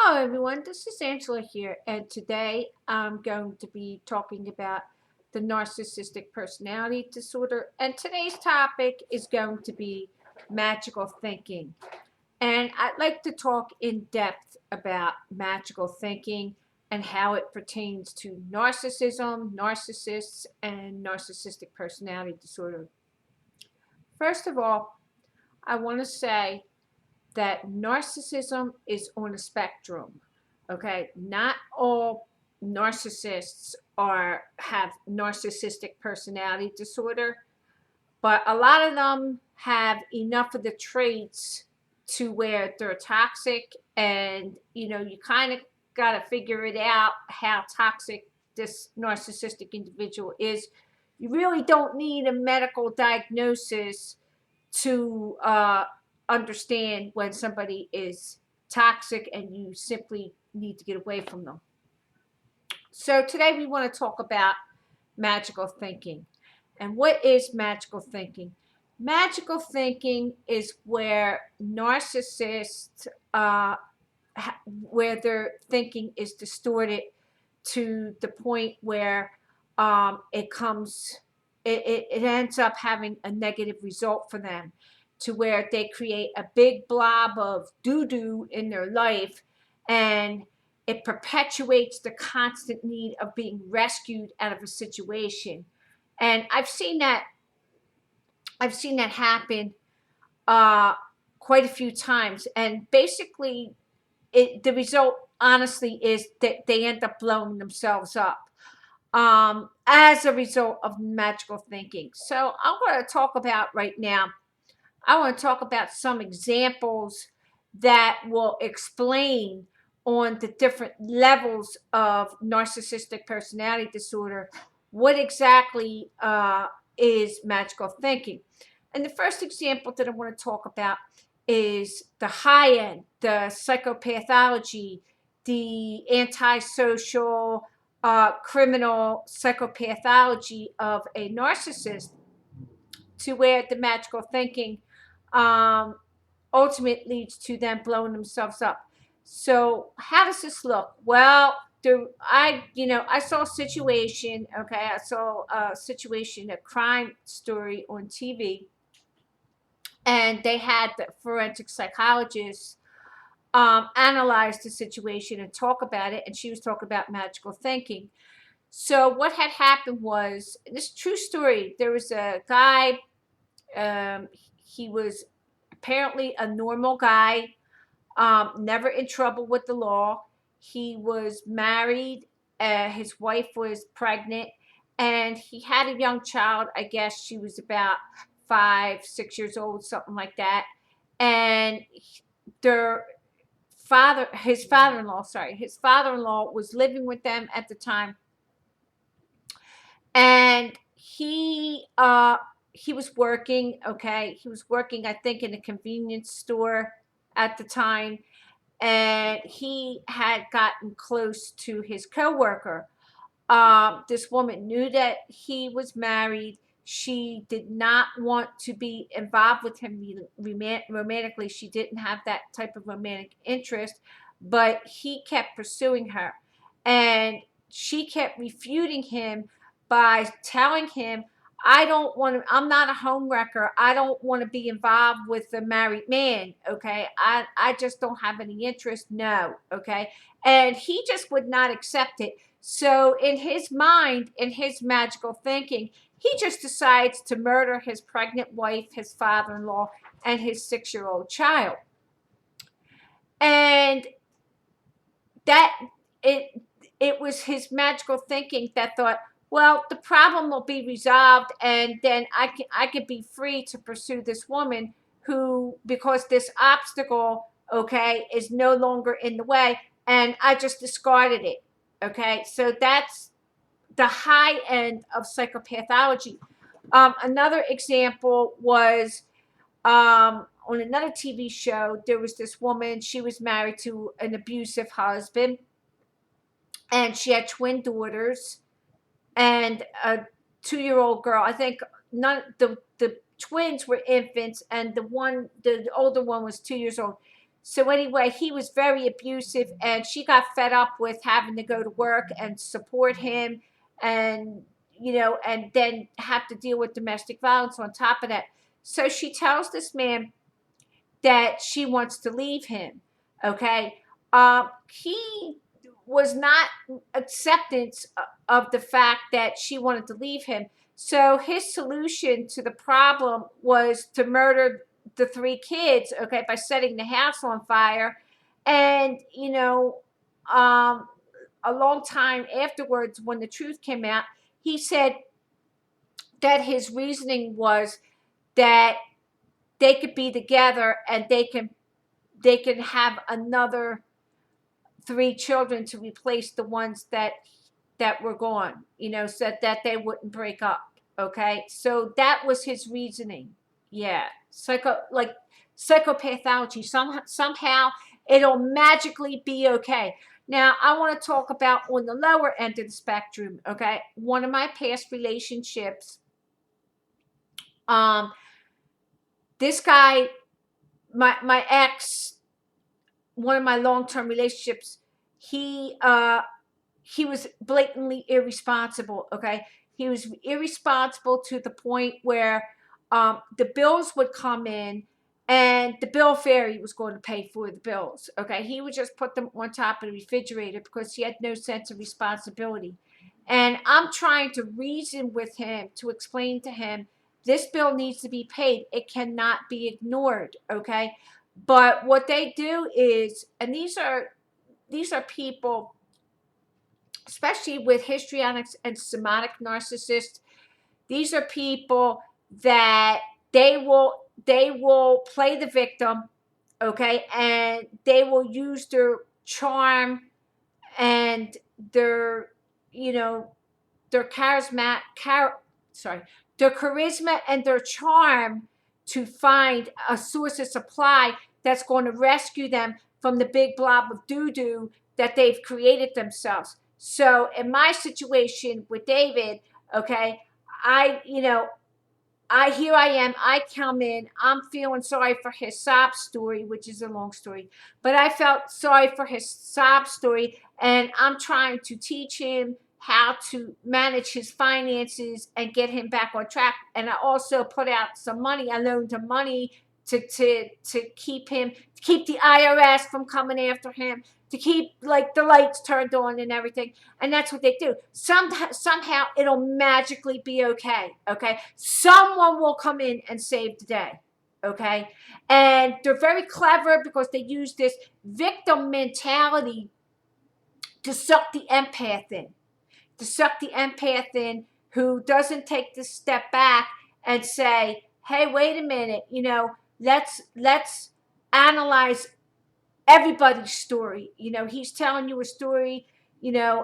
Hello everyone, this is Angela here, and today I'm going to be talking about the narcissistic personality disorder, and today's topic is going to be magical thinking. And I'd like to talk in depth about magical thinking and how it pertains to narcissism, narcissists, and narcissistic personality disorder. First of all, I want to say that narcissism is on a spectrum. Okay, not all narcissists have narcissistic personality disorder, but a lot of them have enough of the traits to where they're toxic, and you kind of got to figure it out how toxic this narcissistic individual is. You really don't need a medical diagnosis to understand when somebody is toxic, and you simply need to get away from them. So today we want to talk about magical thinking. And what is magical thinking? Magical thinking is where narcissists, where their thinking is distorted to the point where it ends up having a negative result for them, to where they create a big blob of doo-doo in their life, and it perpetuates the constant need of being rescued out of a situation. And I've seen that happen quite a few times. And basically, the result, honestly, is that they end up blowing themselves up as a result of magical thinking. So I'm going to talk about right now. I want to talk about some examples that will explain on the different levels of narcissistic personality disorder what exactly is magical thinking. And the first example that I want to talk about is the high end, the psychopathology, the antisocial, criminal psychopathology of a narcissist, to where the magical thinking ultimately leads to them blowing themselves up. So how does this look? Well, I saw a situation. Okay, I saw a situation, a crime story on TV, and they had the forensic psychologist analyze the situation and talk about it, and she was talking about magical thinking. So what had happened was, this true story. There was a guy. He was apparently a normal guy, never in trouble with the law. He was married. His wife was pregnant, and he had a young child. I guess she was about 5, 6 years old, something like that. And their his father-in-law was living with them at the time, and he was working. Okay, he was working, I think, in a convenience store at the time, and he had gotten close to his coworker. This woman knew that he was married. She did not want to be involved with him romantically. She didn't have that type of romantic interest, but he kept pursuing her, and she kept refuting him by telling him, I don't want to, I'm not a homewrecker. I don't want to be involved with a married man. Okay. I just don't have any interest. No. Okay. And he just would not accept it. So in his mind, in his magical thinking, he just decides to murder his pregnant wife, his father-in-law, and his 6-year-old child. And that it was his magical thinking that thought, well, the problem will be resolved, and then I could be free to pursue this woman who, because this obstacle, okay, is no longer in the way, and I just discarded it. Okay, so that's the high end of psychopathology. Another example was on another TV show. There was this woman. She was married to an abusive husband, and she had twin daughters and a 2-year-old girl. I think the twins were infants, and the older one was 2 years old. So anyway, he was very abusive, and she got fed up with having to go to work and support him, and and then have to deal with domestic violence on top of that. So she tells this man that she wants to leave him. Okay, he was not acceptance of the fact that she wanted to leave him. So his solution to the problem was to murder the three kids, okay, by setting the house on fire. And a long time afterwards, when the truth came out, he said that his reasoning was that they could be together and they can have another three children to replace the ones that were gone, so that they wouldn't break up. Okay, so that was his reasoning. Yeah, psychopathology. Somehow it'll magically be okay. Now I want to talk about on the lower end of the spectrum. Okay, one of my past relationships. This guy, my ex, one of my long-term relationships, he was blatantly irresponsible. Okay, he was irresponsible to the point where the bills would come in, and the bill fairy was going to pay for the bills. Okay, he would just put them on top of the refrigerator because he had no sense of responsibility. And I'm trying to reason with him to explain to him this bill needs to be paid. It cannot be ignored. Okay, but what they do is, and these are people, especially with histrionic and somatic narcissists. These are people that they will play the victim, okay, and they will use their charm and their their their charisma and their charm to find a source of supply that's going to rescue them from the big blob of doo-doo that they've created themselves. So in my situation with David, okay, here I am, I come in, I'm feeling sorry for his sob story, which is a long story, but I felt sorry for his sob story, and I'm trying to teach him how to manage his finances and get him back on track. And I also put out some money. I loaned him money to keep the IRS from coming after him, to keep like the lights turned on and everything. And that's what they do. Somehow it'll magically be okay. Okay, someone will come in and save the day. Okay, and they're very clever because they use this victim mentality to suck the empath in. Who doesn't take the step back and say, hey, wait a minute, let's analyze everybody's story. He's telling you a story,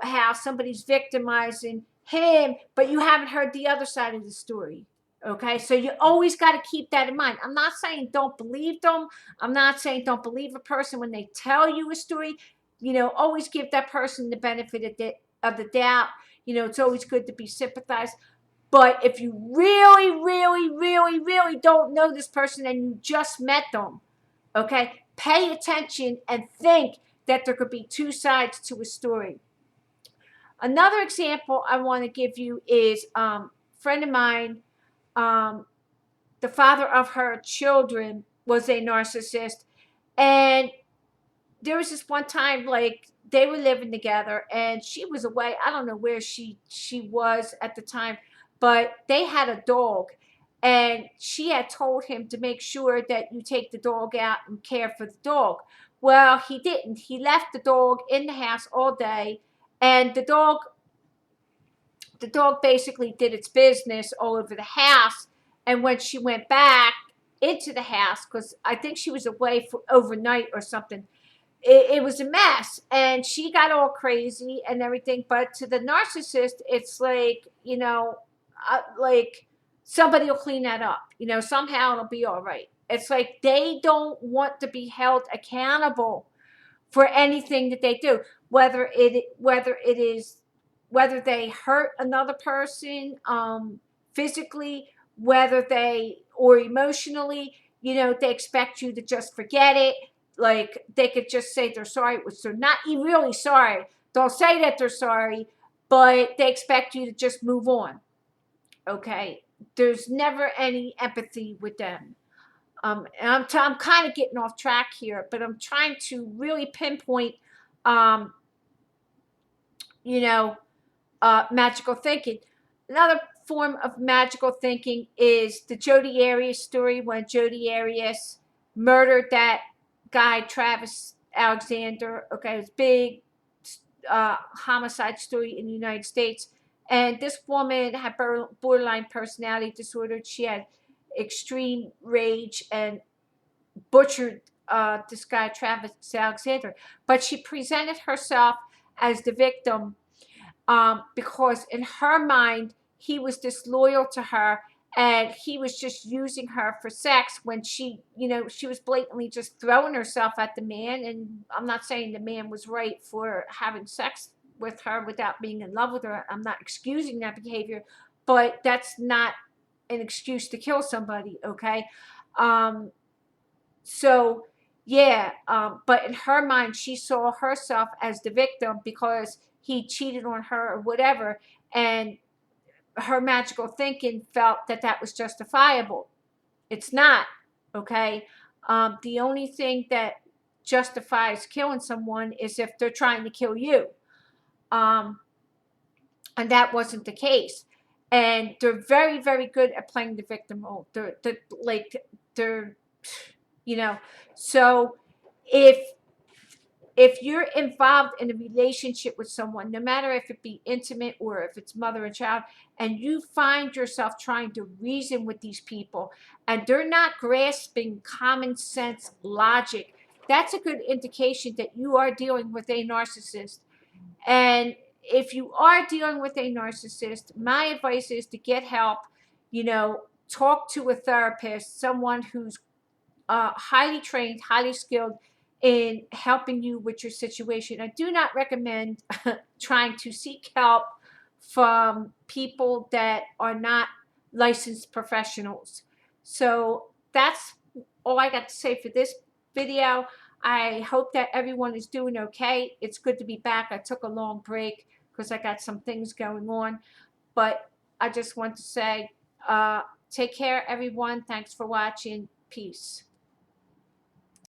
how somebody's victimizing him, but you haven't heard the other side of the story. Okay, so you always got to keep that in mind. I'm not saying don't believe them. I'm not saying don't believe a person when they tell you a story. Always give that person the benefit of the doubt. It's always good to be sympathized. But if you really, really, really, really don't know this person and you just met them, okay, pay attention and think that there could be two sides to a story. Another example I want to give you is a friend of mine, the father of her children was a narcissist. And there was this one time, like, they were living together and she was away. I don't know where she was at the time, but they had a dog, and she had told him to make sure that you take the dog out and care for the dog. Well, he didn't. He left the dog in the house all day, and the dog basically did its business all over the house. And when she went back into the house, because I think she was away for overnight or something, it was a mess, and she got all crazy and everything. But to the narcissist, it's like, like somebody will clean that up. Somehow it'll be all right. It's like they don't want to be held accountable for anything that they do, whether they hurt another person physically, or emotionally. They expect you to just forget it. like they could just say they're sorry, which they're not really sorry. They'll say that they're sorry, but they expect you to just move on. Okay, there's never any empathy with them. And I'm kind of getting off track here, but I'm trying to really pinpoint, um, you know, magical thinking. Another form of magical thinking is the Jodi Arias story, when Jodi Arias murdered that guy, Travis Alexander. Okay, it's big homicide story in the United States. And this woman had borderline personality disorder. She had extreme rage and butchered this guy, Travis Alexander. But she presented herself as the victim, because in her mind, he was disloyal to her and he was just using her for sex, when she, she was blatantly just throwing herself at the man. And I'm not saying the man was right for having sex with her without being in love with her. I'm not excusing that behavior, but that's not an excuse to kill somebody, okay? So yeah, but in her mind, she saw herself as the victim because he cheated on her or whatever, and her magical thinking felt that that was justifiable. It's not, okay? The only thing that justifies killing someone is if they're trying to kill you. Um, and that wasn't the case. And they're very, very good at playing the victim role. They're, so if you're involved in a relationship with someone, no matter if it be intimate or if it's mother and child, and you find yourself trying to reason with these people and they're not grasping common sense logic, that's a good indication that you are dealing with a narcissist. And if you are dealing with a narcissist, my advice is to get help. Talk to a therapist, someone who's highly trained, highly skilled in helping you with your situation. I do not recommend trying to seek help from people that are not licensed professionals. So that's all I got to say for this video. I hope that everyone is doing okay. It's good to be back. I took a long break because I got some things going on. But I just want to say, take care, everyone. Thanks for watching. Peace.